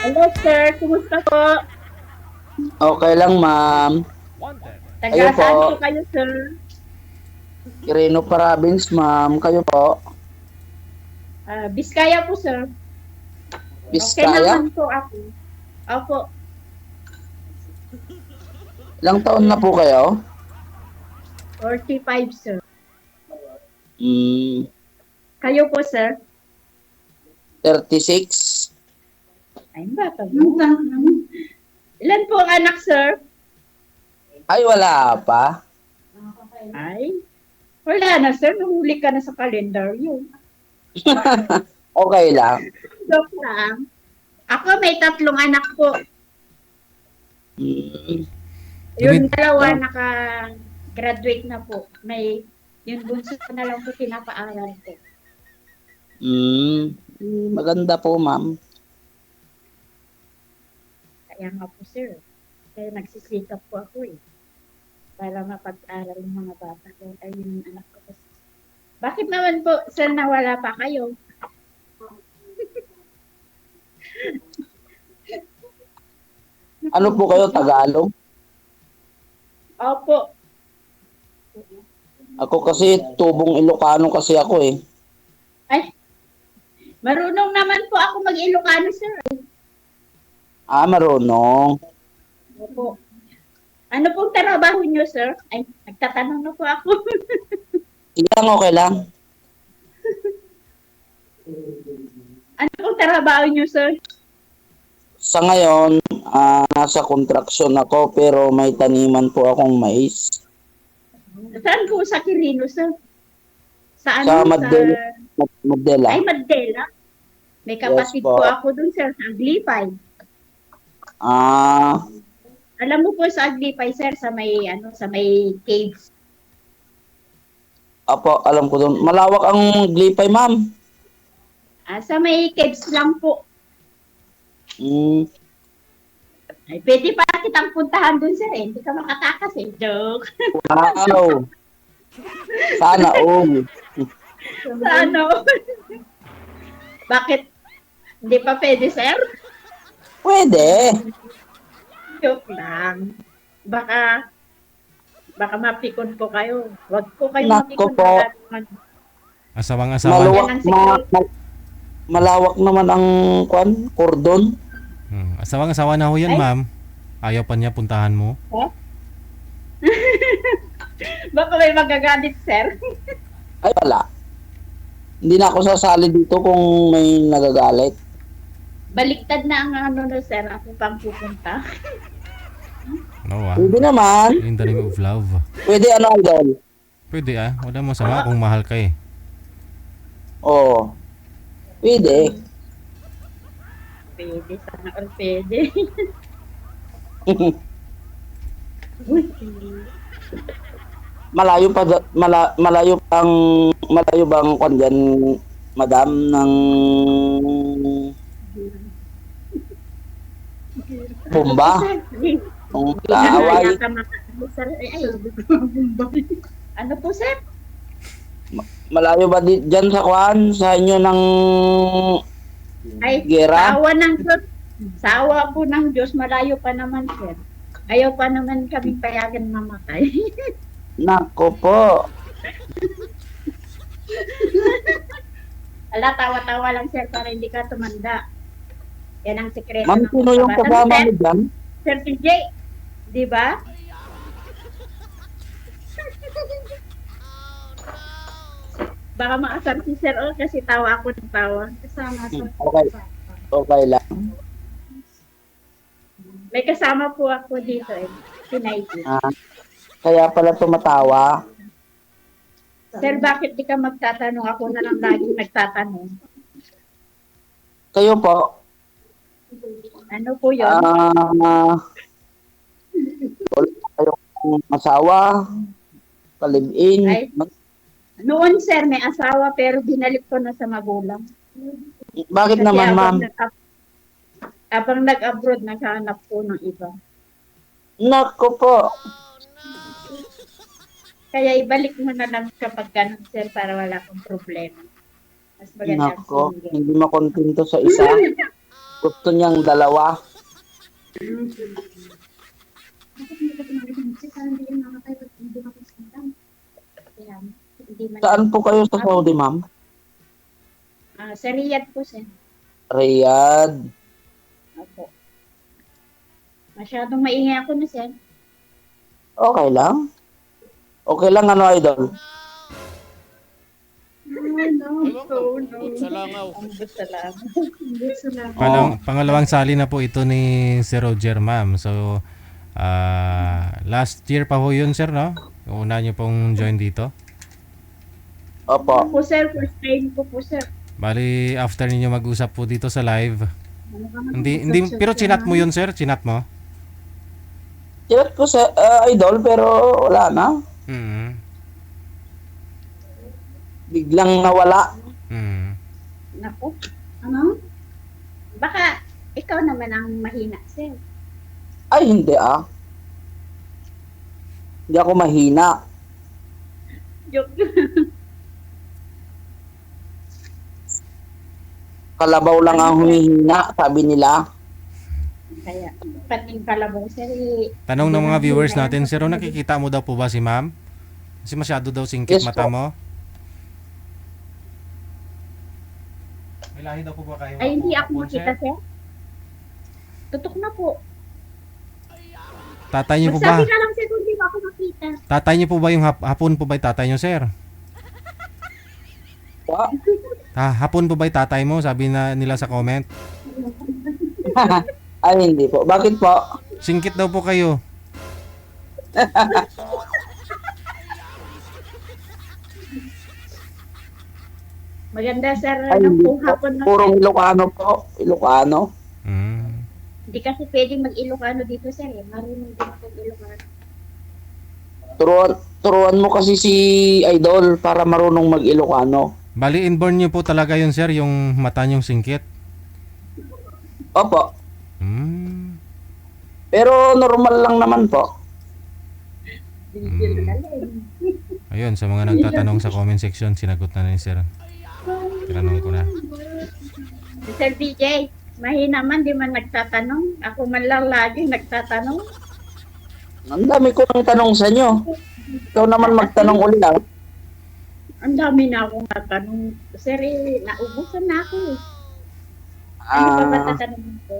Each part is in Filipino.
Hello, sir. Kumusta po? Okay lang, ma'am. Kayo Taga po, saan po kayo, sir? Quirino Province, ma'am. Kayo po, Biskaya po, sir. Okay Biskaya. naman po ako. Opo, Ilang taon na po kayo? 45, sir. Hmm, Kayo po, sir? 36. Ay, bata mo. Ilan po ang anak, sir? Ay, wala pa. Ay, wala na, sir. Nahuli ka na sa kalendaryo. Okay lang. Joke lang. Ako may 3 anak po. Hmm, Yung dalawa naka-graduate na po. Yung bunso na lang po pinapaaral ko. maganda po, ma'am. Kaya nga po, sir. Kaya nagsisikap po ako eh. Para mapag-aral yung mga bata ko. Ay, yung anak ko kasi. Bakit naman po, sir, nawala pa kayo? Ano po kayo, Tagalog? Opo. Ako kasi, tubong Ilocano kasi ako eh. Ay, marunong naman po ako mag-Ilocano, sir. Marunong. Opo. Ano pong trabaho niyo, sir? Ay, nagtatanong na po ako. Sige lang, okay lang. Ano pong trabaho niyo, sir? Sa ngayon, nasa construction ako pero may taniman po akong mais. Saan po sa Quirino, sir? Sa Sa ano? Madela. Ay, Mandela. May kapatid Yes po. po ako dun, sir, sa Aglipay. Ah, Alam mo po sa Aglipay, sir, sa may caves. apo, alam ko doon. Malawak ang glipay, ma'am. Sa may caves lang po. Mm, Ay, pwede pa kitang puntahan dun, sir, eh. Hindi ka makatakas, eh. Joke. wow. Sana all. Sa ano? Bakit? Hindi pa pwede, sir? Pwede. Joke lang. Baka mapikon po kayo. Huwag po kayo Nako mapikon. po. Asawang-asawa. Maluwak, Yan ang secret. malawak naman ang cordon. Asawang-asawa na ho yan, Ay. ma'am. Ayaw pa niya puntahan mo. Baka may magagalit, sir. Ay, wala. Hindi na ako sasali dito kung may nagagalit. Baliktad na ang ano na, sir. Ako pang pupunta. No, Pwede naman. In the name of love. Pwede ano, idol? Pwede Wala masama kung mahal ka eh. Oo. Pwede. Pwede, sana all pwede. Malayo pa malayo bang kwan dyan, madam, ng Pumba? Ng kaaway? Ano po, sir? Malayo ba dyan sa kwan? Sa inyo ng Ay, gera? sa awa ng Diyos. Sa awa po ng Diyos, malayo pa naman, sir. Ayaw pa naman kaming payagan mamatay. Nako po. Ala, tawa-tawa lang, sir, para hindi ka tumanda. Yan ang sekreto Ma'am, ng sino yung pagkabata. kasama Sir, mo dyan? Sir TJ, di ba? Baka maasar si Sir O kasi tawa ako ng tawa. Kasama sa Okay. Okay lang. May kasama po ako dito eh. Si Nike. Kaya pala tumatawa. Sir, bakit di ka magtatanong? Ako na lang lagi nagtatanong. Kayo po, Ano po yun? wala kayong asawa, kalibin. Ay. Noon, sir, may asawa pero binalik ko na sa magulang. Bakit Kasi naman, ma'am? Habang nag-abroad, naghahanap po ng iba. Nako po. Kaya ibalik mo na lang kapag ganun, sir, para wala kong problema. Mas maganda Nako, single. hindi makontento sa isa. Gusto niyang dalawa. Bakit hindi ka tumagal? Kasi parang hindi yung nakakaya pag hindi makasandang. Kaya, hindi man. Saan po kayo sa Saudi, ma'am? Sa Riyadh po, sir. Riyadh. Opo. Masyadong maingay ako na, sir. Okay lang. Okay lang, ano, idol? Salangaw. Ang gusto lang. Ang gusto lang. Pangalawang sali na po ito ni Sir Roger, ma'am. So, last year pa ho yun, sir, no? Una nyo pong join dito. Opo. Po, sir. First time ko po, sir. Bali, after ninyo mag-usap po dito sa live. Ano ka Hindi, pero chinat mo yun, sir? Chinat mo? Chat ko sa idol, pero wala na. Mm. Biglang nawala. Mm. Naku. Ano? Baka ikaw naman ang mahina, sir. Ay, hindi ah. Hindi ako mahina. Joke. Kalabaw lang ang humihina, sabi nila. Kaya, pating kalabong, sir. Tanong ng mga viewers natin, sir, nakikita mo daw po ba si ma'am? Kasi masyado daw singkit Yes, mata po. mo. May lahi daw po ba kayo? Ay, hindi ako Hapon, makita, sir? sir. Tutok na po. Tatay niyo po ba? Magsabi ka lang, sir, kung hindi mo ako makita. Tatay niyo po ba yung hapon po ba yung tatay niyo, sir? Wa- Hapon po ba yung tatay mo? Sabi na nila sa comment. Ay, hindi po. Bakit po? Singkit daw po kayo. Maganda, sir. Ay, Anong hindi kung po. hapon na, Purong sir. Ilocano po. Ilocano. Mm. Hindi kasi pwedeng mag-Ilocano dito, sir. Eh. Marunong din ako Ilocano. Turuan mo kasi si idol para marunong mag-Ilocano. Bali, inborn niyo po talaga yun, sir, yung mata niyong singkit. Opo. Mm. Pero normal lang naman po. Ayun, sa mga nagtatanong sa comment section, sinagot na ni sir. Tinanong ko na. Sir DJ, mahina man, di man nagtatanong. Ako man lang lagi nagtatanong. Ang dami ko ng tanong sa inyo. Ikaw naman magtanong ulit ah. Ang dami na akong natanong. Sir, naubusan na ako eh. Ano pa ba Ah, tatanungin ko?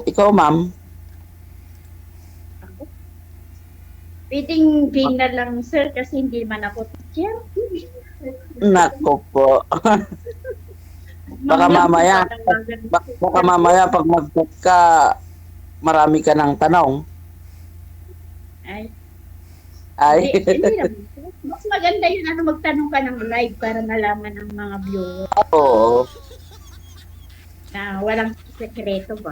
ikaw ma'am. Ako? Pwedeng Jane na lang, sir, kasi hindi man ako teacher. Nako po. Baka mamaya, baka mamaya pag mag-chat ka, marami ka ng tanong. Ay, Ay, hindi naman. Mas maganda yun, magtanong ka ng live para malaman ng mga viewers oo. na walang sekreto ba.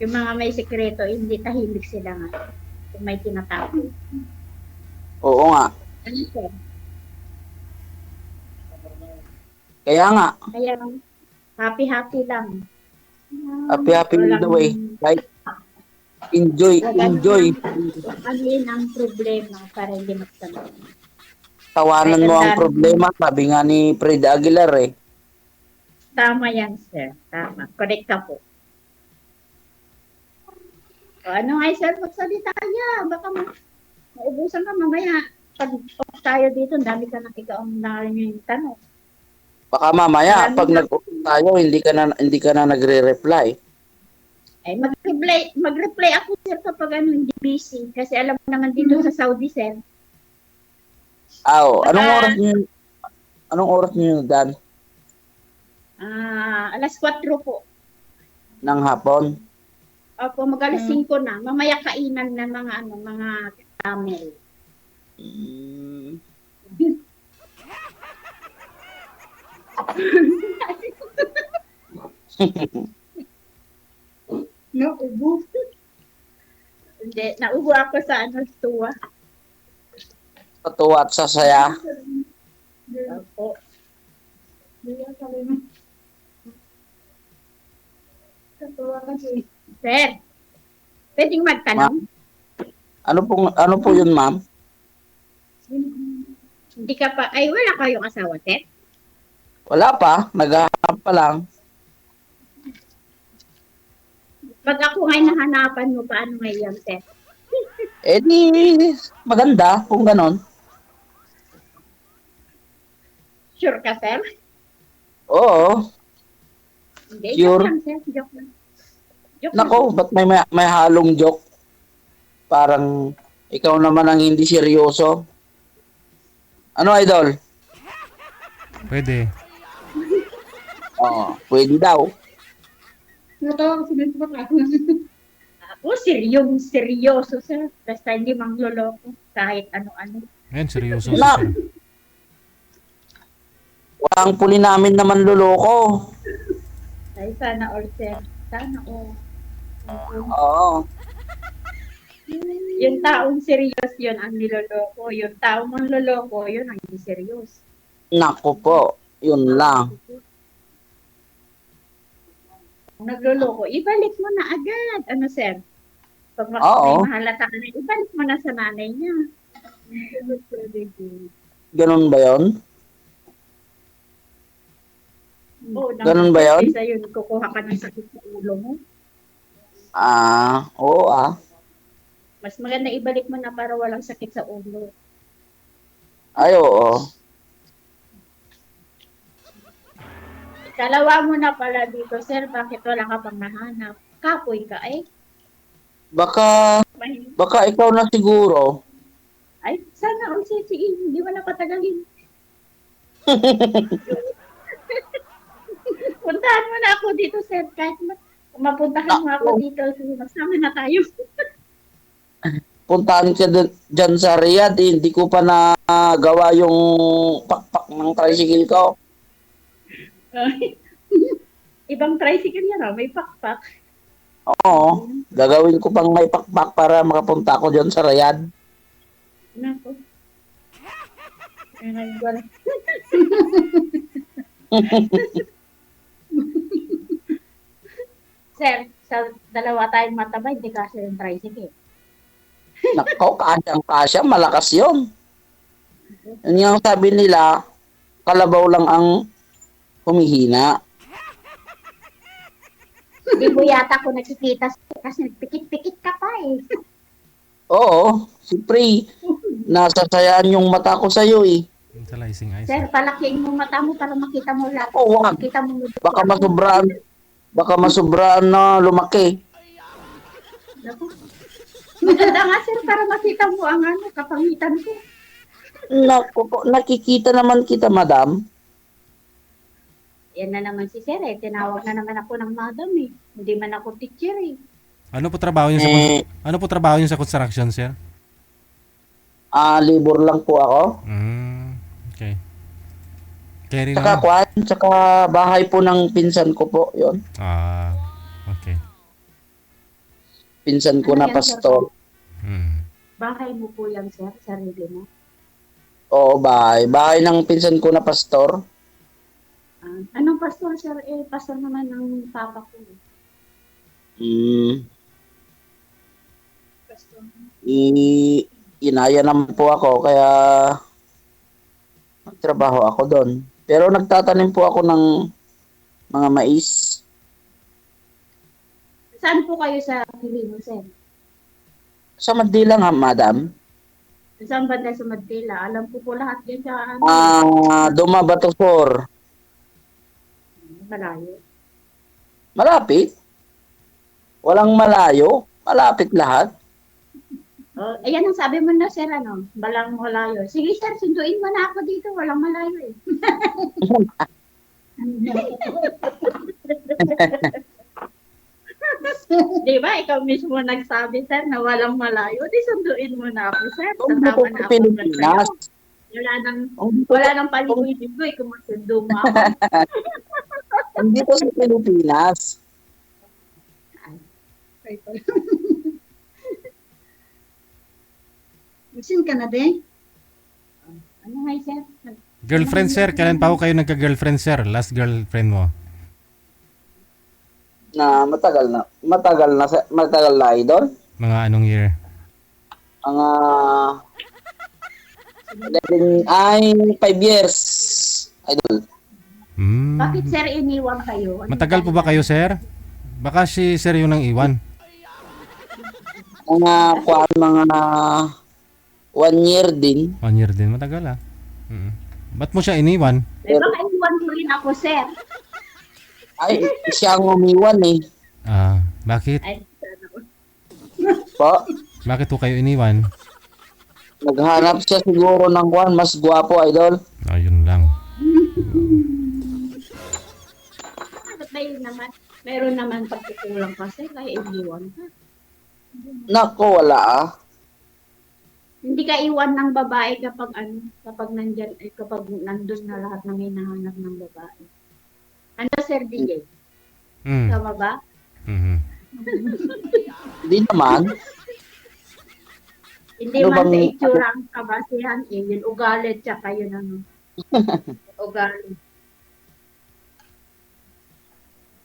Yung mga may sekreto, hindi tahimik sila nga. Kung may tinatawag. Oo nga. Ano sir? Kaya nga, Kaya, happy-happy lang. happy Walang- the way. Right? Enjoy. Ano yun ang problema para hindi magtanong. Tawanan mo ang problema, sabi nga ni Fred Aguilar eh. Tama yan, sir. Tama. Correct ka po. O, ano nga, sir? Magsalita niya. Baka maubusan ka mamaya. Pag off tayo dito, ang dami ka nakigaong na yung tanong. Baka mamaya pag nag-usap tayo, hindi ka na nagre-reply. Ay, mag-reply ako, sir, kapag hindi busy. Kasi alam mo naman dito sa Saudi, sir. Anong oras niyo Dan? Alas 4 po. Ng hapon? Opo, mag-alas 5 na. Mamaya kainan na mga camel. Mm, Naubo. Hindi, naubo ako sa tuwa. Katuwa at sasaya. Opo. Sir, pwedeng magtanong? Ano po yun, ma'am? Hindi ka pa, wala kayong asawa, sir? Wala pa, naghahanap pa lang. Pag ako ngay nahanapan mo, paano ngayon, sir? Eh di, maganda kung ganon. Sure ka, sir? Oo. Hindi, Sure. joke lang, sir. Joke lang. Joke lang. Nako, ba't may halong joke? Parang ikaw naman ang hindi seryoso. Ano, idol? Pwede. Oo, pwede daw. Natawa ko sinunod ko. Ako, seryoso, sir. Basta hindi mangloloko kahit ano-ano. Ayan, seryoso si Wala. sir. Walang puli namin naman luloko. Ay, sana all, sir. Sana all. Oo. Yung taong serious yun ang niloloko. Yung taong manloloko, yun ang hindi serious. Nako po, yun lang. Kung nagloloko, ibalik mo na agad. Ano, sir? Pag Oo. may mahalata ka na, ibalik mo na sa nanay niya. Ganun ba yun? Oo, Ganun ba yun? Isa yun, kukuha ka ng sakit sa ulo mo. Oo Mas maganda ibalik mo na para walang sakit sa ulo. Ay, oo. Kalawa mo na pala dito, sir. Bakit wala ka pang nahanap? Kapoy ka, eh. Baka ikaw na siguro. Ay, sana all, sir. Sige, hindi mo na patagalin. Puntahan mo na ako dito, sir. Kahit mapuntahan mo ako dito, magsama na tayo. Puntahan ka dyan sa Riyadh, hindi ko pa nagawa yung pakpak ng tricycle ko. Ibang tricycle yan, oh. May pakpak. Oo, gagawin ko pang may pakpak para makapunta ako dyan sa Riyadh. Nako. Ay, wala. Sir, sa dalawa tayong matabay, hindi kasi yung tricycle. Nako, kasyang-kasya, malakas yun. Yun yung sabi nila, kalabaw lang ang humihina. Hindi mo yata ako nakikita kasi pikit-pikit ka pa eh. Oo, siyempre, nasasayaan yung mata ko sa'yo eh. Tantalizing eyes. Sir, palakihin mo mata mo para makita mo lahat. Oo, wag. Makita mo Baka masubraan na lumaki. Naku. Maganda nga sir para makita mo ang kapangitan ko. Naku po, nakikita naman kita, madam. Yan na naman si sir eh. Tinawag na naman ako ng madam eh. Hindi man ako teacher eh. Ano po trabaho niyo sa construction, sir? Libur lang po ako. Okay. Carry Tsaka naman. tsaka bahay po ng pinsan ko po, yon. Okay. Pinsan ko Ano na yan, pastor. Bahay mo po yan sir, sarili mo. Oo, bahay. Bahay ng pinsan ko na pastor. Anong pastor sir? Eh, pastor naman ng papa ko. Pastor. Inaya naman po ako, kaya nagtrabaho ako doon. Pero nagtatanim po ako ng mga mais. Saan po kayo sa Pilino sir? Sa Manila nga, madam. Saan banda sa Manila? Alam ko po lahat yan sa Duma Batosor. malayo. Malapit. Walang malayo. Malapit lahat. Oh, ayan ang sabi mo na sir, balang malayo. Sige sir, sunduin mo na ako dito, walang malayo eh. Di ba, ikaw mismo nagsabi sir na walang malayo. Di sunduin mo na ako sir. Sasama na ako Pilipinas. Wala nang paligoy-ligoy kung masundo mo ako. Dito sa Pilipinas. Magsin ka na din? Ano nga sir? Girlfriend, sir. Kailan pa ho kayo nagka-girlfriend, sir? Last girlfriend mo? Matagal na idol. Mga anong year? Mga 5 years idol. Bakit sir iniwan kayo? Matagal po ba kayo, sir? Baka si sir yung nang iwan. Mga 1 year din. 1 year din, matagal ah. Ba't mo siya iniwan? Ay, baka iwan ko rin ako, sir. Ay, siya ang umiwan eh. Bakit? Ay, sana all. Po, Bakit ko kayo iniwan? naghanap siya siguro ng kwan, mas gwapo, idol. Ayun lang. Bakit ba yun naman? Meron naman pagkukulang kasi kaya iniwan ka. Nako, wala ah. Hindi ka iwan ng babae kapag kapag nandun na lahat ng hinahanap ng babae. Ano, Sir DJ? Mm. Tama ba? Mhm. Di naman. Hindi Ano man sa bang- itsura ang kabasihan eh. Yun ugali tsaka yun ano. Ugali.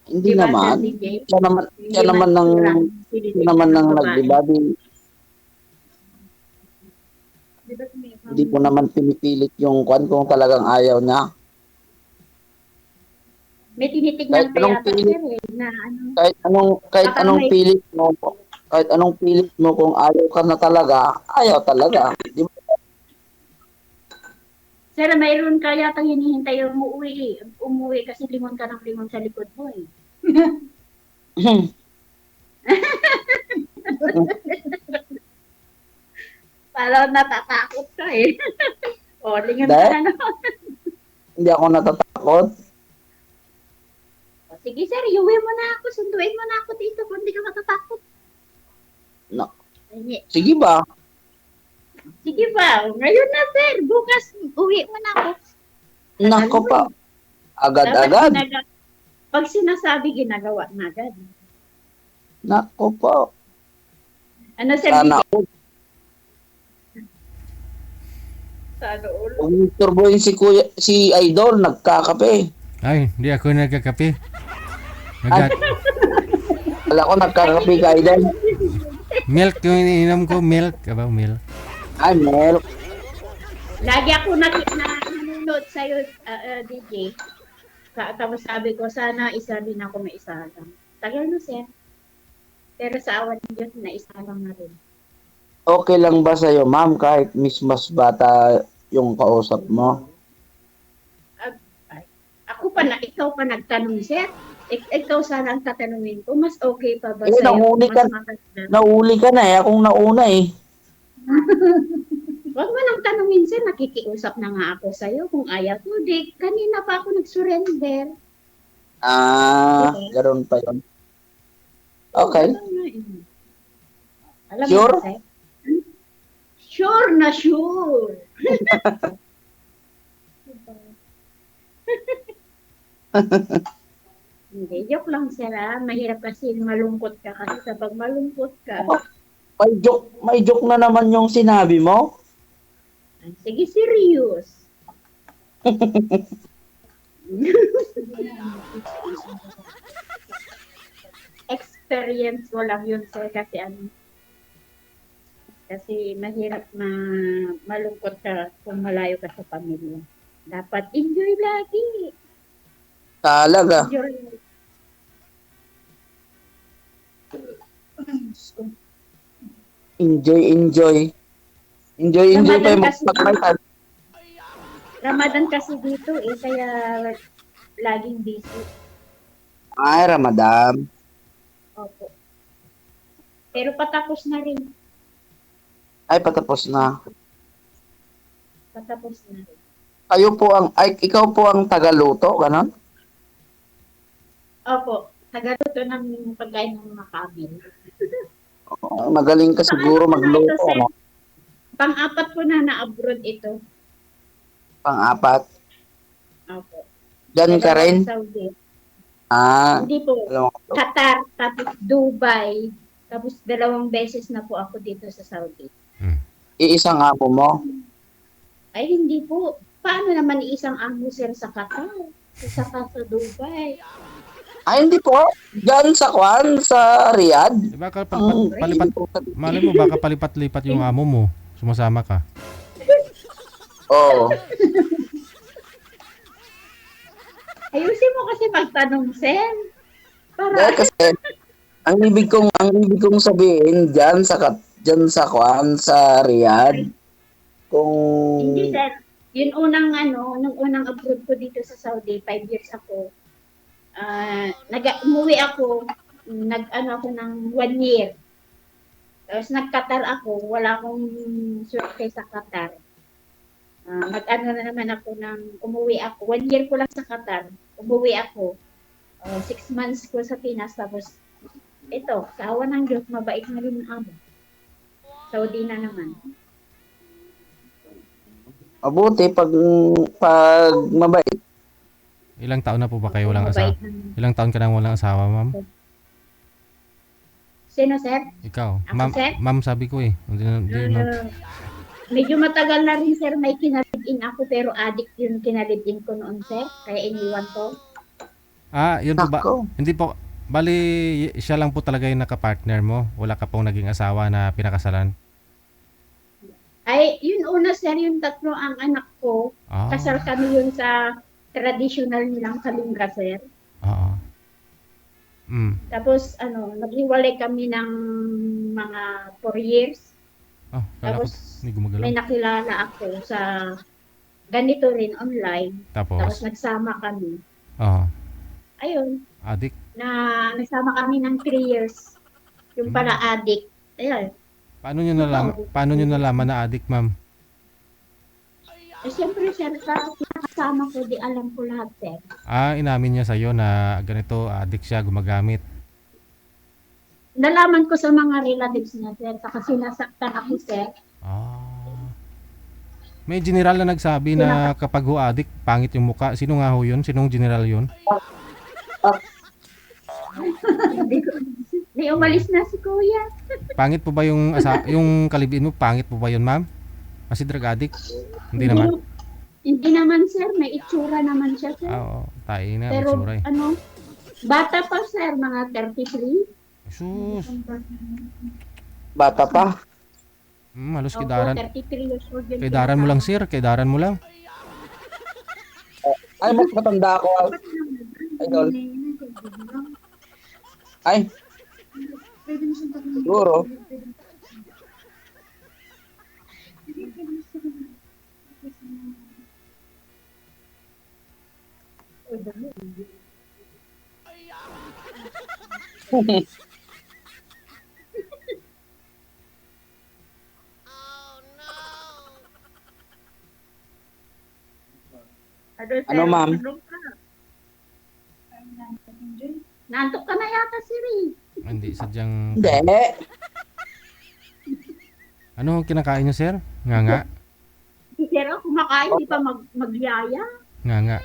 Hindi Di ba, naman. Sir DJ? Siya naman ng siya naman ng nagdibabi. Hindi ko naman pinipilit yung kwan kung talagang ayaw niya. May tinitignan Kahit anong kaya pilit. sir eh, na ano. Kahit Baka anong may- pilit mo, kahit anong pilit mo kung ayaw ka na talaga, ayaw talaga. Di ba? Sir, mayroon ka yata hinihintay umuwi eh. Umuwi kasi lingon ka ng lingon sa likod mo eh. Parang natatakot ka eh. O, lingon ka Dahil? na naman. Hindi ako natatakot. O, sige sir, iuwi mo na ako. Sunduin mo na ako dito kung hindi ka matatakot. No. Ay, Sige ba? sige pa, ngayon na sir. Bukas, uwi mo na ako. Nako pa. Agad-agad. Pag sinasabi, ginagawa na agad. Nako po. Ano sir? Sana all. Sana all. Kung turboin si Idol, nagkakape. Ay, hindi ako nagkakape. Wala ko nagkakape ka, Idol. Milk yung iniinom ko, milk. Milk. Ay, milk. Lagi ako nanonood sa'yo, DJ. Tapos sabi ko, sana isa din ako may isa lang. Tagal no, sir. Pero sa awan ng Diyos, na isa lang na rin. Okay lang ba sa'yo, ma'am, kahit mas bata yung kausap mo? Ikaw pa nagtanong, sir. Ikaw sana ang tatanungin ko, mas okay pa ba Eh, sa'yo? nahuli ka. Mas matanda? Nauli ka na eh. Akong nauna eh. Huwag mo nang tanungin, sir. Nakikiusap na nga ako sa'yo kung ayaw ko. Di, kanina pa ako nag-surrender. Ganoon pa yun. Okay. Alam Sure? mo, sir? Sure na sure. Hindi, joke lang sir ah. Mahirap kasi malungkot ka kasi kapag malungkot ka, May joke na naman yung sinabi mo. sige serious. Experience ko lang yun sir kasi mahirap malungkot ka kung malayo ka sa pamilya. Dapat enjoy lagi. Talaga. Enjoy. Enjoy pa yung magpagmaitan. Ramadan kasi dito eh, kaya laging busy. Ay, Ramadan. Opo. Pero patapos na rin. Ay, patapos na. Patapos na rin. Ikaw po ang tagaluto, ganon? Opo. Tagaluto ng pagkain ng mga kabil. Magaling ka siguro magluto. No? Pang-apat ko na abroad ito. Pang-apat. Opo. Diyan ka rin? Saudi. Hindi po. Alam mo. Qatar, tapos Dubai. Tapos 2 beses na po ako dito sa Saudi. Iisang amo mo? Ay, hindi po. Paano naman iisang amo sir sa Qatar? Isa ka sa Dubai. Ay, hindi po. Diyan sa Riyadh. Baka palipat, malay mo, baka palipat-lipat yung amo mo. Sumasama ka. Oo. Ayusin mo kasi magtanong, sir. Para, kasi ang ibig kong sabihin diyan sa Kuan sa Riyadh kung hindi sir. Yun unang nung unang abroad ko dito sa Saudi, 5 years ako. Umuwi ako, ako ng 1 year. Tapos nag-Qatar ako, wala akong swerte sa Qatar. Na naman ako umuwi ako. 1 year ko lang sa Qatar. Umuwi ako. 6 months ko sa Pinas. Tapos, ito, sa awa ng Diyos, mabait na rin ang amo. Saudi na naman. mabuti pag mabait. Ilang taon na po ba kayo walang asawa? Mabait na. Ilang taon ka nang walang asawa, ma'am? Sino, sir? Ikaw. Ako, Ma'am, sir? ma'am sabi ko eh. Hindi, ma'am. Medyo matagal na rin, sir. May kinalibin ako, pero addict yung kinalibin ko noon, sir. Kaya iniwan ko. Yun po ba? Nako. Hindi po. Bali, siya lang po talaga yung nakapartner mo. Wala ka pong naging asawa na pinakasalan. Ay, yun una, sir, yung tatlo ang anak ko. Ah, Kasal kami yun sa traditional nilang Kalunga, sir. oo. Tapos, naghiwalay kami ng mga 4 years. Kala ko Tapos, hindi gumagalaw. may nakilala ako sa ganito rin online. Tapos, Tapos, nagsama kami. oo. Ayun, Adik. nagsama kami ng 3 years. Yung pala addict. Ayun. Paano nyo nalaman na adik, ma'am? Siyempre, sir, kasama ko, di alam ko lahat, sir. Inamin niya sa'yo na ganito, adik siya, gumagamit. Nalaman ko sa mga relatives niya, sir. Saka sinasaktan ako, sir. May general na nagsabi na kapag ho adik, pangit yung muka. Sino nga ho yun? Sinong general yun? Di umalis na si kuya. Pangit po ba yung yung kalibin mo? Pangit po ba yun, ma'am? Kasi drug addict? Hindi naman. Hindi naman, sir. May itsura naman siya, sir. Oo, tayo na, may Pero, tsura eh. bata pa, sir. Mga 33. Sus, Bata pa. halos Opo, kidaran. 33 years old yun. Kidaran mo lang, sir. Kidaran mo lang. Ay, mas matanda ako. Idol. Ay, siguro. Ano, ma'am? Nantok ka na yata, Siri. Hindi, sadyang... Hindi. Ano kinakain nyo, sir? Nga. Sir, kumakain, di pa magyaya. Nga.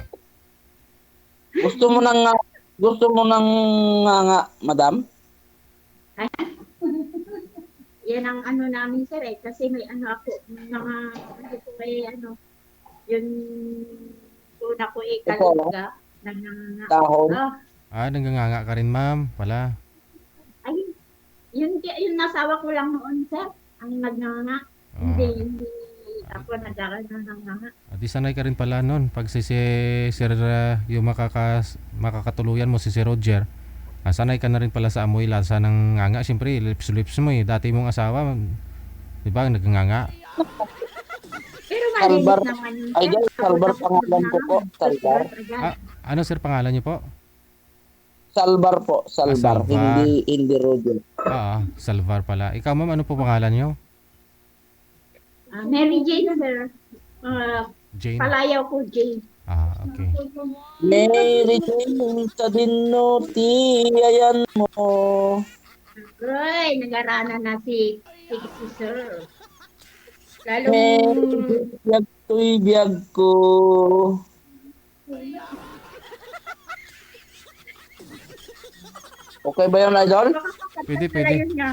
Gusto mo nang nga, madam? Yan ang namin, sir, eh. Kasi may ako, mga, yung una ko kalungga. Dahon. Nanganganga ka rin, ma'am. Pala. Ay, yung nasawa ko lang noon, sir, ang nagnanga. Hindi ako nagkakana. Di sanay ka rin pala nun. Pag si Sir, yung makakatuluyan mo, si Roger, sanay ka na rin pala sa amoy lasa ng nganga. Siyempre, lips mo eh. Dati mong asawa, di ba, nagnganga. Pero Salbar. malinis naman yun, sir. Idol, Salbar pangalan ko po. Salbar. Ano, sir, pangalan niyo po? Salbar po. Salbar. Salvar. Hindi Roger. Salvar pala. Ikaw, ma'am, ano po pangalan niyo? Mary Jane, sir. Jane. Palayaw ko, Jane. Okay. Mary Jane, sa dinuti, ayan mo. Ay, nag-arana na si sir. Lalo, Biyag to'y biyag ko. Okay ba yun, Idol? Pwede. Yun nga.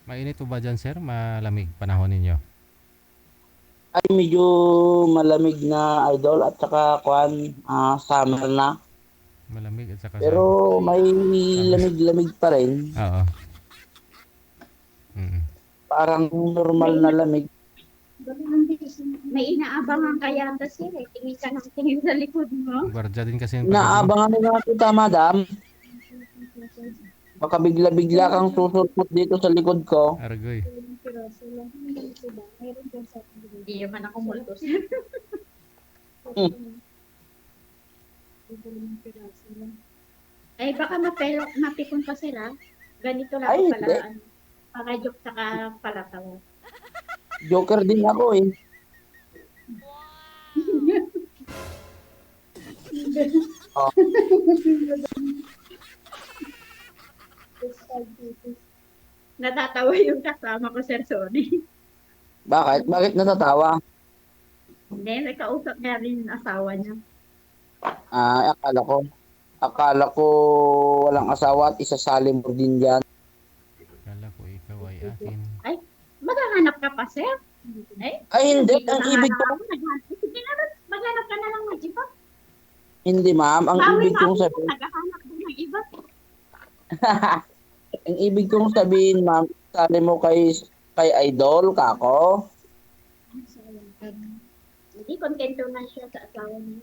Mainit po ba dyan, sir? Malamig panahon ninyo? Ay, medyo malamig na, Idol, at saka summer na. Malamig at saka Pero may lamig-lamig pa rin. Oo. Parang normal na lamig. May inaabangan ka yata sir eh. Tingin ka ng tingin sa likod mo. Gwardiya din kasi yung tabi mo. Naabangan nila kita, madam. Baka bigla-bigla kang susurpot dito sa likod ko. Argoy. Hindi naman ako multo sir. Hmm. Ay baka mapikon pa sila. Ganito lang Ay, pala. hindi. Ano, para joke saka palatawa. Joker din ako eh. Oh, Natatawa yung kasama ko, Sir Sony. bakit? Bakit natatawa? Hindi, may kausap niya rin yung asawa niya. Ah, akala ko walang asawa at isasali mo din dyan. Kala ko ikaw ay akin. Ay, maghahanap ka pa, Sir? Ay, Ay, hindi. dito Ang na ibig nga ko, ako, sige na, maghanap ka na lang ng iba. hindi ma'am. Ang ibig kong Bawin sabihin, naghahanap din ng iba. ang ibig kong sabihin ma'am, sali mo kay Idol, kako. Hindi, kontento na siya sa asawa niya.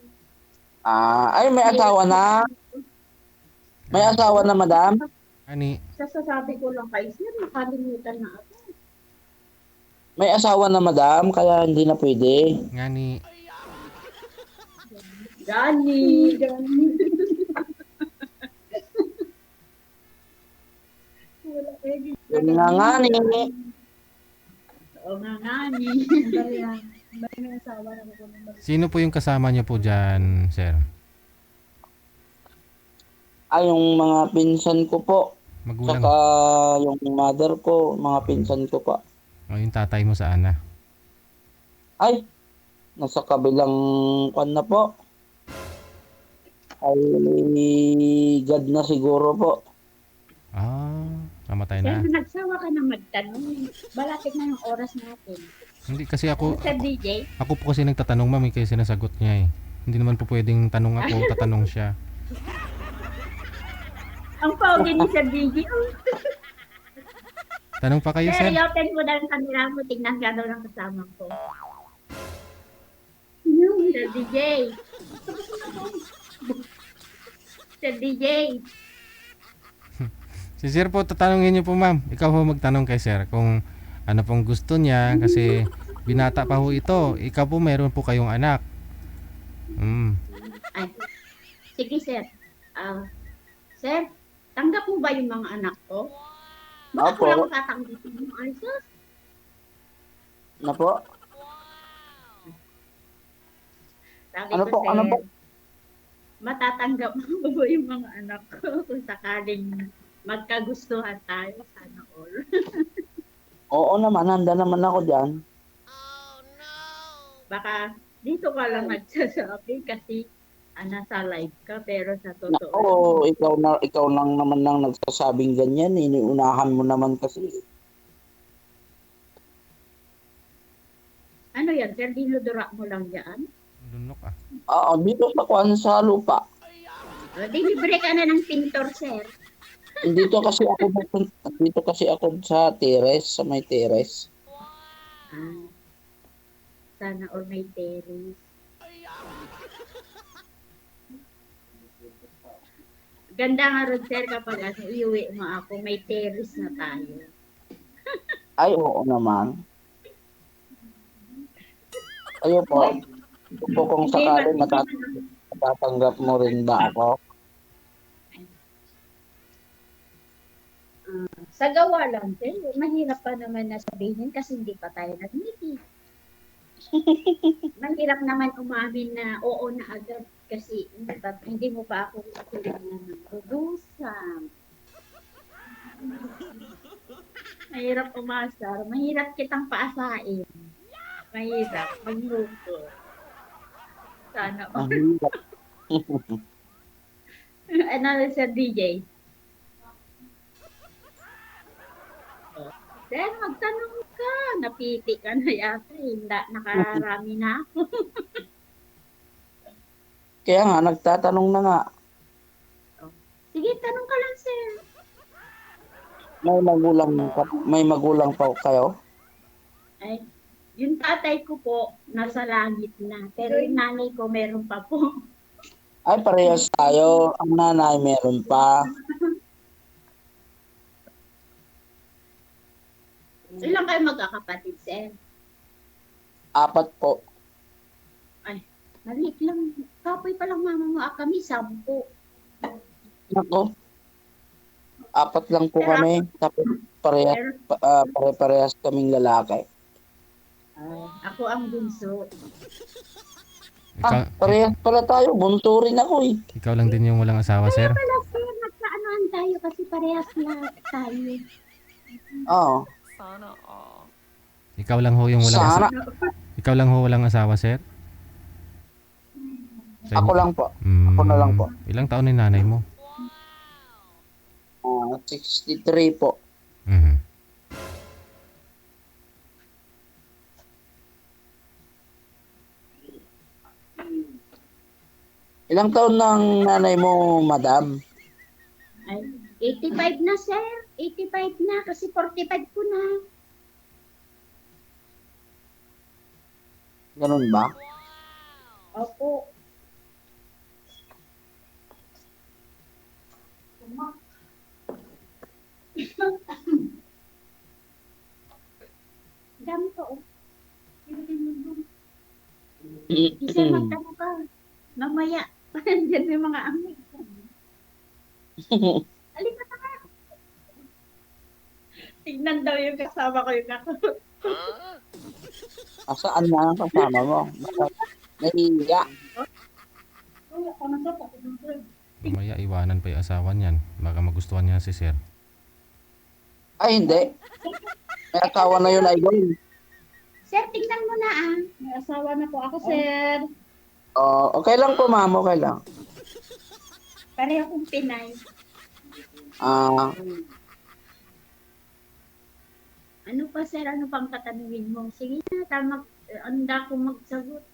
Ah, ay may asawa na. May asawa na, madam. Ani, Sasasabi ko lang kay Sir, nakalimutan na ako. May asawa na, madam, kaya hindi na pwede. ngani. Gani. Wala eh. Yun nga nga ni. Oo nga ngani. Sino po yung kasama niyo po dyan, sir? Ay, yung mga pinsan ko po. Magulang. Saka yung mother ko, mga pinsan ko pa. O yung tatay mo saan na? Ay, nasa kabilang kwan na po. Ay, God na siguro po. Ah, namatay Sir, na. nagsawa ka na magtanong. Balakit na yung oras natin. Hindi kasi ako Sir DJ, po kasi nagtatanong ma'am, kaya sinasagot niya eh. Hindi naman po pwedeng tanong ako, tatanong siya. ang pogi ni Sir DJ. Oh, Tanong pa kayo, Sir, sir? i-open mo na ang camera mo. Tingnan ka daw ng kasama ko. Sir DJ. Sir DJ. Si sir po, tatanungin niyo po ma'am. Ikaw po magtanong kay sir kung ano pong gusto niya kasi binata pa ho ito. Ikaw po meron po kayong anak. Ay, sige, Sir. Sir, tanggap mo ba yung mga anak ko? Bakit Opo. wala ko tatanggapin yung answers? Na po? Sabi Ano ko, po? Sir, Ano po? matatanggap mo ba yung mga anak ko kung sakaling magkagustuhan tayo? Sana all. Oo naman, handa naman ako dyan. Baka dito ka lang nagsasabi kasi nasa live ka pero sa totoo Nako, ikaw lang naman nang nagsasabing ganyan. Iniunahan mo naman kasi. ano yan, Sir? Dinudura mo lang yan? Lunok ah. Oo, dito sa kwan sa lupa. Dilibre ka na ng pintor, Sir. Dito kasi ako sa terrace, sa may terrace. Ah, sana all may terrace. Ganda nga rin, Sir, kapag iuwi mo ako, may terrace na tayo. Ay, oo naman. Ayo po. Ito po kung sakali matatanggap mo rin ba ako? Sa gawa lang, Sir, mahirap pa naman na sabihin kasi hindi pa tayo nag-meeting. Mahirap naman umamin na oo na agad kasi hindi mo pa ako kailangan ng producer. Mahirap umasar. Mahirap kitang paasain. Mahirap. Magluto. Sana. Ang hirap. Ano Sir DJ? Sir, magtanong ka. Napiti ka na yata. Hindi, nakarami na ako. Kaya nga, nagtatanong na nga. Sige, tanong ka lang, Sir. may magulang pa kayo? Ay, yung tatay ko po, nasa langit na. Pero yung nanay ko, meron pa po. Ay, parehas tayo. Ang nanay meron pa. Ilang kayo magkakapatid, sir? 4 po. Ay, maliit lang. Kapoy pa lang mama mo. Kami, 10. Ako, 4 lang po kami. Tapos Pero, pare-parehas kaming lalaki. ako ang bunso. Parehas pala tayo. Bunto rin ako eh. Ikaw lang din yung walang asawa, sir? Wala, sir. Nagkaanoan tayo kasi parehas na tayo. Oo. Ikaw lang ho yung walang Sana. Ikaw lang ho walang asawa, sir? Sa Ako inyo? lang po. Ako na lang po. Ilang taon ni nanay mo? 63 po. Mhm. Ilang taon ng nanay mo, madam? Ay, 85 na, sir. 85 na kasi 45 ko na. Ganun ba? Opo. Dami ko, oh. Isa magtamo ka. Mamaya, dyan may mga amoy. Alika na ka. Tignan daw yung kasama ko yung ako. Saan na ang kasama mo? Nahiya. Mamaya iwanan pa yung asawa niyan. Baka magustuhan niya si sir. Ay, hindi. May asawa na yun, idol. Sir, tignan mo na ah. May asawa na po ako, sir. Okay lang po, ma'am. Okay lang. Pareho kong Pinay. Ano pa, sir? Ano pang tatanungin mo? Sige na, tama. Anda akong magsagot.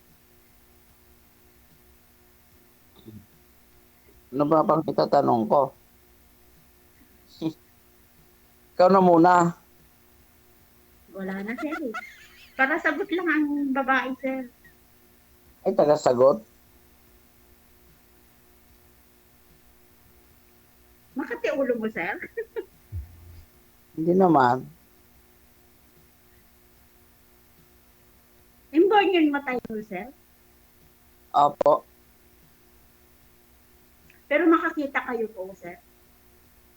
Ano ba pang itatanong ko? Ikaw na muna. Wala na, sir. Eh. Para sagot lang ang babae, sir. Ay, tagasagot. Makati ulo mo, sir. Hindi naman. Imborn yun matay mo, sir. Opo. Pero makakita kayo po, sir.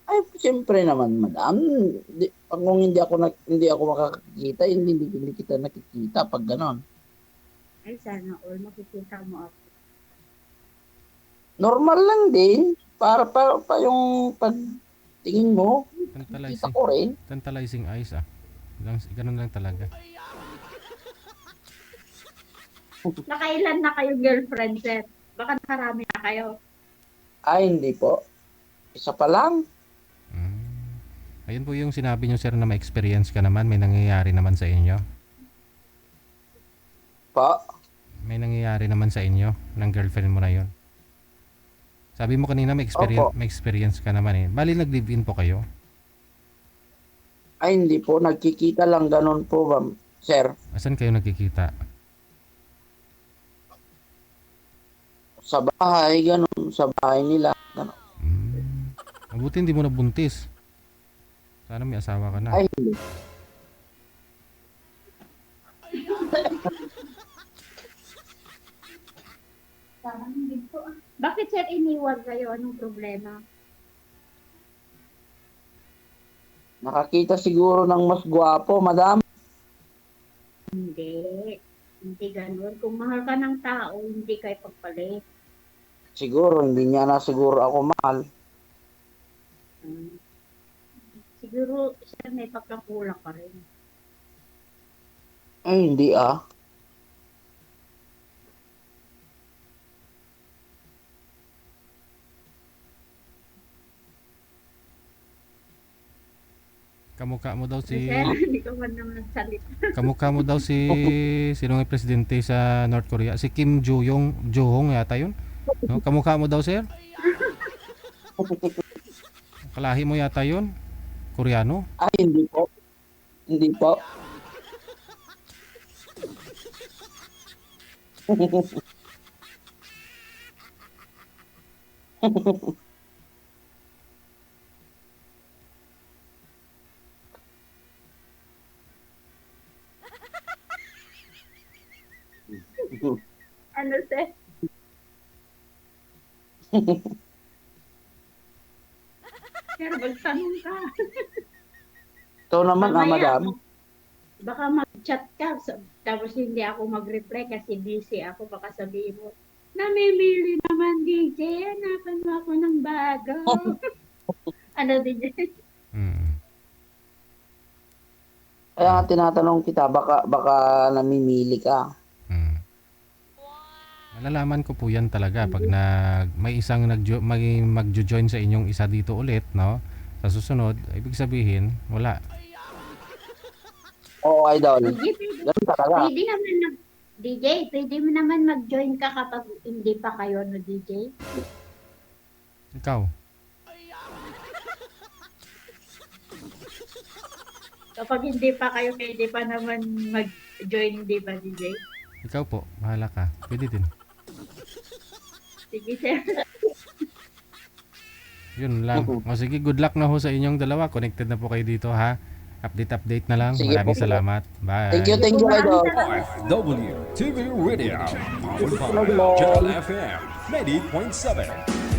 Ay, siyempre naman, madam. Kung hindi ako makakita, hindi kita nakikita pag ganon. Ay, sana all makikita mo ako. Normal lang din. Para yung pagtingin mo, kita ko rin. Tantalizing eyes ah. Ganun lang talaga. Nakailan na kayo girlfriend, sir? Baka nakarami na kayo. Ay, hindi po. Isa pa lang. Ayun po yung sinabi nyo, sir, na may experience ka naman. May nangyayari naman sa inyo. Po. May nangyayari naman sa inyo ng girlfriend mo na yun. Sabi mo kanina may experience ka naman eh. Bali nag-live-in po kayo? Ay, hindi po. Nagkikita lang ganun po, sir. Asan kayo nagkikita? Sa bahay, ganun. Sa bahay nila. Ganun. Mabuti hindi mo nabuntis. Sana may asawa ka na. Ay, hindi. Bakit, sir, iniwan kayo? Anong problema? Nakakita siguro ng mas gwapo, madam. Hindi. Hindi ganun. Kung mahal ka ng tao, hindi kayo pagpalit. Siguro, hindi niya na siguro ako mahal. Siguro, sir, may pagkakulang pa rin. Ay, hindi ah. Kamukha mo daw si Sir, hindi ko man naman nagsalita. kamukha mo daw si sino nga presidente sa North Korea? Si Kim Jo-hong yata 'yun. No? Kamukha mo daw, sir? Kalahi mo yata 'yun. Koreano? Ay, hindi po. Hindi po. Ano, sir? Sir, magtanong ka. Ikaw naman, Mamaya, madam. baka mag-chat ka, tapos hindi ako mag-reply kasi busy ako. Baka sabihin mo, namimili naman, DJ. Hanapan mo ako ng bago. Ano, DJ? Mm. Kaya nga tinatanong kita, baka namimili ka. Mm. Malalaman ko po yan talaga pag may isang magjo-join sa inyong isa dito ulit, no? Sa susunod, ibig sabihin, wala. Oo, idol. DJ, Ganun talaga. pwede naman DJ, pwede mo naman mag-join ka kapag hindi pa kayo, no, DJ? Ikaw, Kapag hindi pa kayo, pwede pa naman mag-join, di ba, DJ? ikaw po, bahala ka. Pwede din. Sige, sir. Yun lang. O sige, good luck na ho sa inyong dalawa. Connected na po kayo dito, ha? Update na lang. Sige Maraming po. salamat. Bye. Thank you, idol. FW TV Radio, powered by Channel FM 90.7.